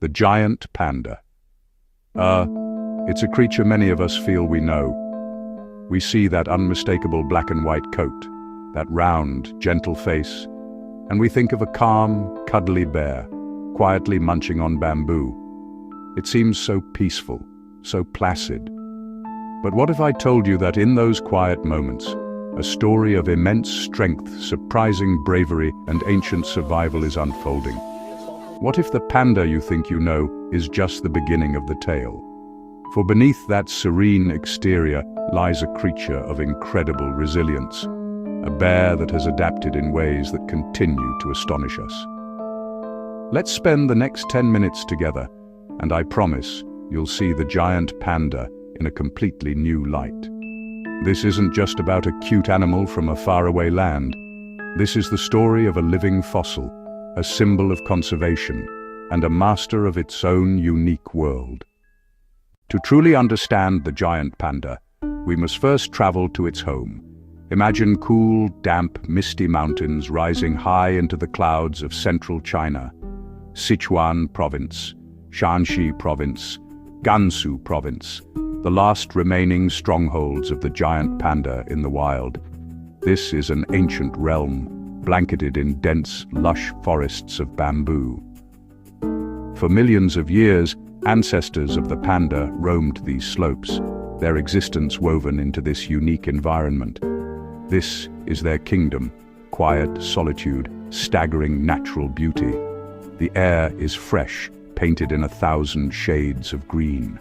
The giant panda. It's a creature many of us feel we know. We see that unmistakable black and white coat, that round, gentle face, and we think of a calm, cuddly bear, quietly munching on bamboo. It seems so peaceful, so placid. But what if I told you that in those quiet moments, a story of immense strength, surprising bravery, and ancient survival is unfolding? What if the panda you think you know is just the beginning of the tale? For beneath that serene exterior lies a creature of incredible resilience, a bear that has adapted in ways that continue to astonish us. Let's spend the next 10 minutes together, and I promise you'll see the giant panda in a completely new light. This isn't just about a cute animal from a faraway land. This is the story of a living fossil, a symbol of conservation, and a master of its own unique world. To truly understand the giant panda, we must first travel to its home. Imagine cool, damp, misty mountains rising high into the clouds of central China. Sichuan Province, Shanxi Province, Gansu Province, the last remaining strongholds of the giant panda in the wild. This is an ancient realm, blanketed in dense, lush forests of bamboo. For millions of years, ancestors of the panda roamed these slopes, their existence woven into this unique environment. This is their kingdom, quiet solitude, staggering natural beauty. The air is fresh, painted in 1,000 shades of green.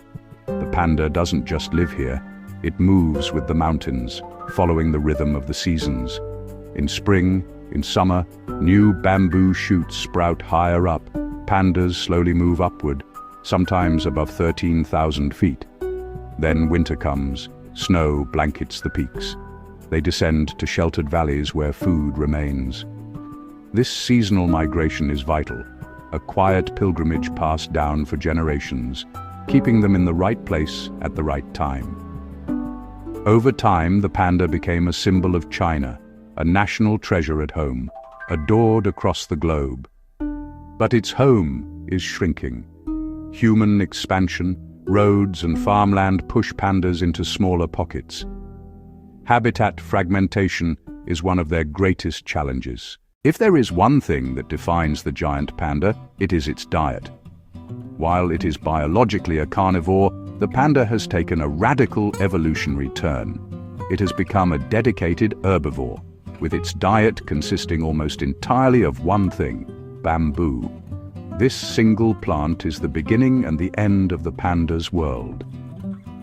The panda doesn't just live here, it moves with the mountains, following the rhythm of the seasons. In spring, in summer, new bamboo shoots sprout higher up. Pandas slowly move upward, sometimes above 13,000 feet. Then winter comes, snow blankets the peaks. They descend to sheltered valleys where food remains. This seasonal migration is vital, a quiet pilgrimage passed down for generations, keeping them in the right place at the right time. Over time, the panda became a symbol of China, a national treasure at home, adored across the globe. But its home is shrinking. Human expansion, roads and farmland push pandas into smaller pockets. Habitat fragmentation is one of their greatest challenges. If there is one thing that defines the giant panda, it is its diet. While it is biologically a carnivore, the panda has taken a radical evolutionary turn. It has become a dedicated herbivore, with its diet consisting almost entirely of one thing: bamboo. This single plant is the beginning and the end of the panda's world.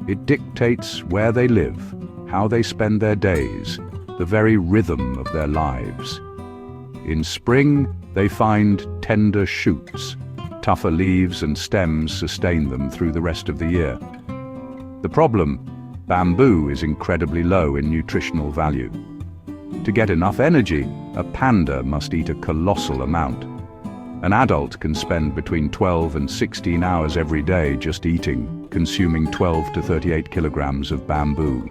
It dictates where they live, how they spend their days, the very rhythm of their lives. In spring, they find tender shoots. Tougher leaves and stems sustain them through the rest of the year. The problem: bamboo is incredibly low in nutritional value. To get enough energy, a panda must eat a colossal amount. An adult can spend between 12 and 16 hours every day just eating, consuming 12 to 38 kilograms of bamboo.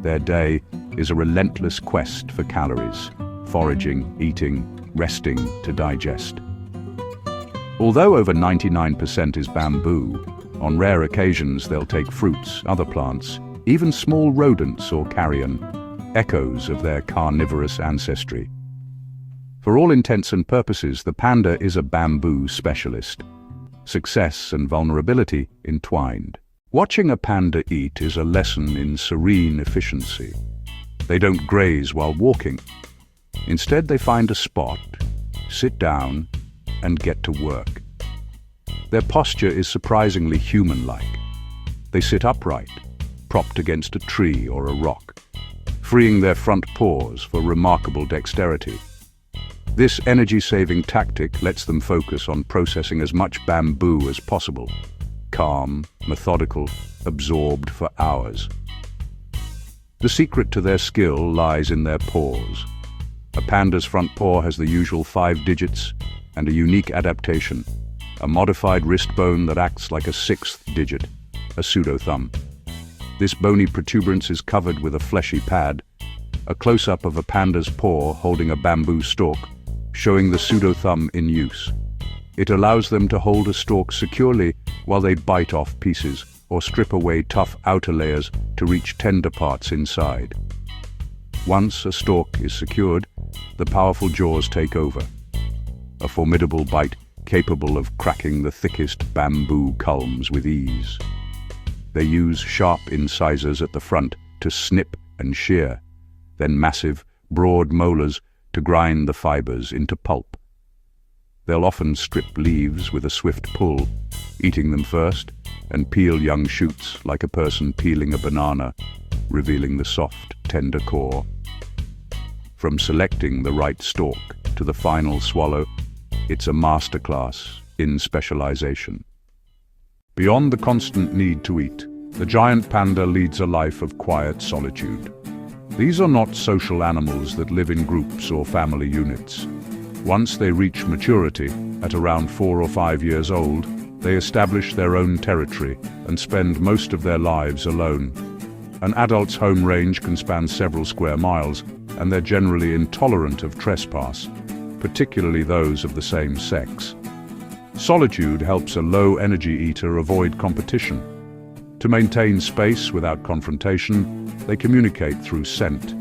Their day is a relentless quest for calories, foraging, eating, resting to digest. Although over 99% is bamboo, on rare occasions they'll take fruits, other plants, even small rodents or carrion, echoes of their carnivorous ancestry. For all intents and purposes, the panda is a bamboo specialist. Success and vulnerability entwined. Watching a panda eat is a lesson in serene efficiency. They don't graze while walking. Instead, they find a spot, sit down, and get to work. Their posture is surprisingly human-like. They sit upright, propped against a tree or a rock, freeing their front paws for remarkable dexterity. This energy-saving tactic lets them focus on processing as much bamboo as possible, calm, methodical, absorbed for hours. The secret to their skill lies in their paws. A panda's front paw has the usual 5 digits and a unique adaptation, a modified wrist bone that acts like a 6th digit, a pseudo-thumb. This bony protuberance is covered with a fleshy pad, a close-up of a panda's paw holding a bamboo stalk, showing the pseudo-thumb in use. It allows them to hold a stalk securely while they bite off pieces or strip away tough outer layers to reach tender parts inside. Once a stalk is secured, the powerful jaws take over. A formidable bite capable of cracking the thickest bamboo culms with ease. They use sharp incisors at the front to snip and shear, then massive, broad molars to grind the fibers into pulp. They'll often strip leaves with a swift pull, eating them first, and peel young shoots like a person peeling a banana, revealing the soft, tender core. From selecting the right stalk to the final swallow, it's a masterclass in specialization. Beyond the constant need to eat, the giant panda leads a life of quiet solitude. These are not social animals that live in groups or family units. Once they reach maturity, at around 4 or 5 years old, they establish their own territory and spend most of their lives alone. An adult's home range can span several square miles, and they're generally intolerant of trespass, particularly those of the same sex. Solitude helps a low-energy eater avoid competition. To maintain space without confrontation, they communicate through scent.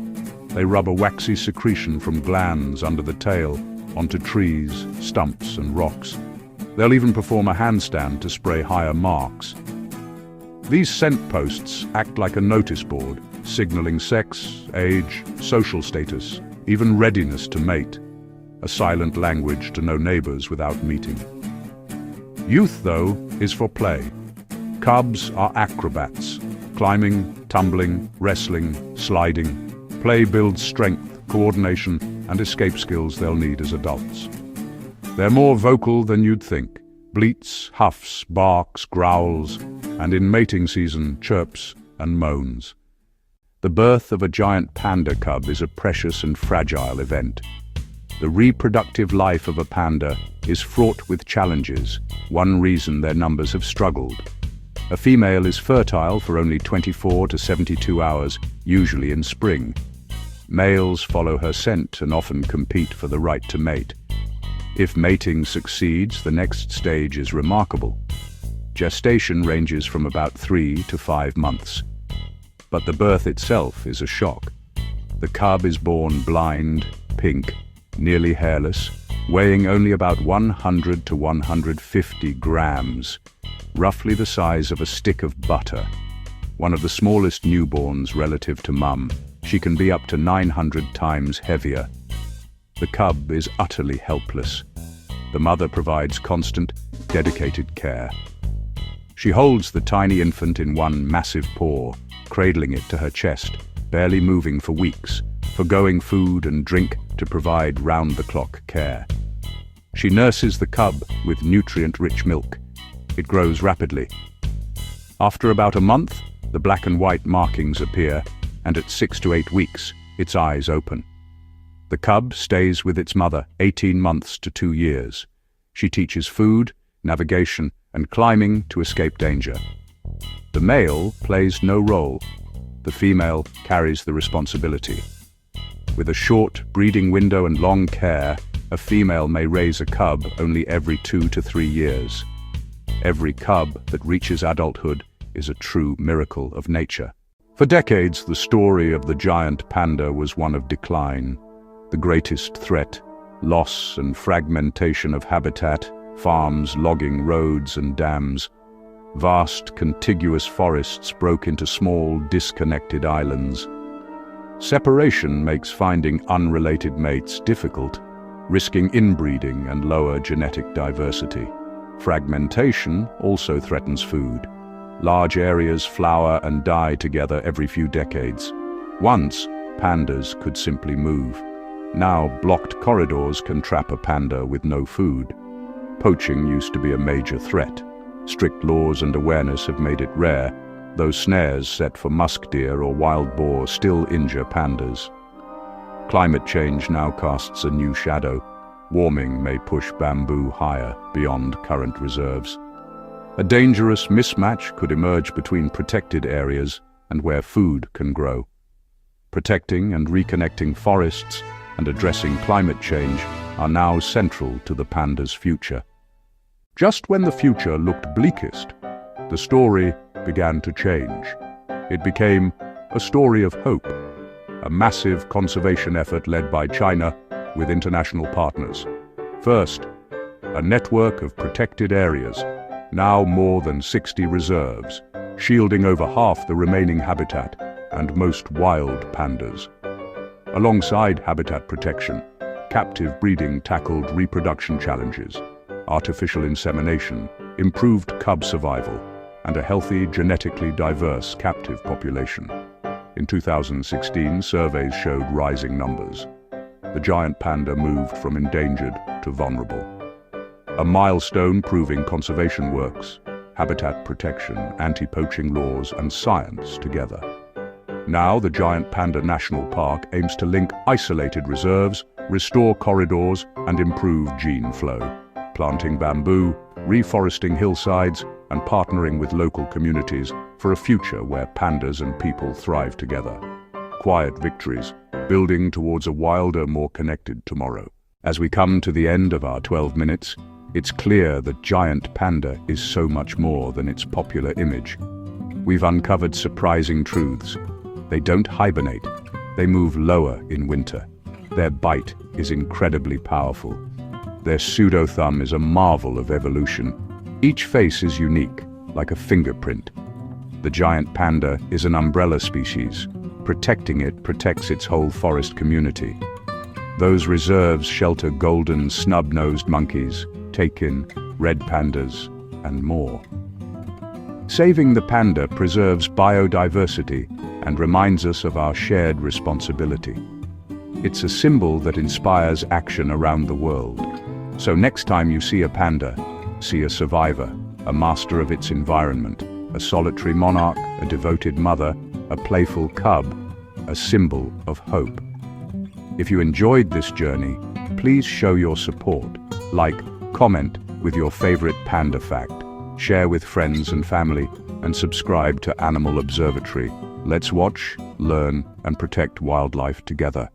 They rub a waxy secretion from glands under the tail onto trees, stumps, and rocks. They'll even perform a handstand to spray higher marks. These scent posts act like a notice board, signaling sex, age, social status, even readiness to mate. A silent language to know neighbors without meeting. Youth, though, is for play. Cubs are acrobats, climbing, tumbling, wrestling, sliding. Play builds strength, coordination, and escape skills they'll need as adults. They're more vocal than you'd think. Bleats, huffs, barks, growls, and in mating season, chirps and moans. The birth of a giant panda cub is a precious and fragile event. The reproductive life of a panda is fraught with challenges, one reason their numbers have struggled. A female is fertile for only 24 to 72 hours, usually in spring. Males follow her scent and often compete for the right to mate. If mating succeeds, the next stage is remarkable. Gestation ranges from about 3 to 5 months. But the birth itself is a shock. The cub is born blind, pink, nearly hairless, weighing only about 100 to 150 grams, roughly the size of a stick of butter. One of the smallest newborns relative to mum, she can be up to 900 times heavier. The cub is utterly helpless. The mother provides constant, dedicated care. She holds the tiny infant in one massive paw, cradling it to her chest, barely moving for weeks, forgoing food and drink to provide round-the-clock care. She nurses the cub with nutrient-rich milk. It grows rapidly. After about a month, the black and white markings appear, and at 6 to 8 weeks, its eyes open. The cub stays with its mother 18 months to 2 years. She teaches food, navigation, and climbing to escape danger. The male plays no role. The female carries the responsibility. With a short breeding window and long care, a female may raise a cub only every 2 to 3 years. Every cub that reaches adulthood is a true miracle of nature. For decades, the story of the giant panda was one of decline. The greatest threat, loss and fragmentation of habitat, farms, logging, roads and dams. Vast, contiguous forests broke into small, disconnected islands. Separation makes finding unrelated mates difficult, risking inbreeding and lower genetic diversity. Fragmentation also threatens food. Large areas flower and die together every few decades. Once, pandas could simply move. Now, blocked corridors can trap a panda with no food. Poaching used to be a major threat. Strict laws and awareness have made it rare, though snares set for musk deer or wild boar still injure pandas. Climate change now casts a new shadow. Warming may push bamboo higher beyond current reserves. A dangerous mismatch could emerge between protected areas and where food can grow. Protecting and reconnecting forests and addressing climate change are now central to the panda's future. Just when the future looked bleakest, the story began to change. It became a story of hope, a massive conservation effort led by China with international partners. First, a network of protected areas, now more than 60 reserves, shielding over half the remaining habitat and most wild pandas. Alongside habitat protection, captive breeding tackled reproduction challenges, artificial insemination, improved cub survival, and a healthy, genetically diverse captive population. In 2016, surveys showed rising numbers. The giant panda moved from endangered to vulnerable. A milestone proving conservation works, habitat protection, anti-poaching laws, and science together. Now, the Giant Panda National Park aims to link isolated reserves, restore corridors, and improve gene flow, planting bamboo, reforesting hillsides, and partnering with local communities for a future where pandas and people thrive together. Quiet victories, building towards a wilder, more connected tomorrow. As we come to the end of our 12 minutes, it's clear that giant panda is so much more than its popular image. We've uncovered surprising truths. They don't hibernate. They move lower in winter. Their bite is incredibly powerful. Their pseudo-thumb is a marvel of evolution. Each face is unique, like a fingerprint. The giant panda is an umbrella species. Protecting it protects its whole forest community. Those reserves shelter golden snub-nosed monkeys, takin, red pandas, and more. Saving the panda preserves biodiversity and reminds us of our shared responsibility. It's a symbol that inspires action around the world. So next time you see a panda, see a survivor, a master of its environment, a solitary monarch, a devoted mother, a playful cub, a symbol of hope. If you enjoyed this journey, please show your support. Like, comment with your favorite panda fact, share with friends and family, and subscribe to Animal Observatory. Let's watch, learn, and protect wildlife together.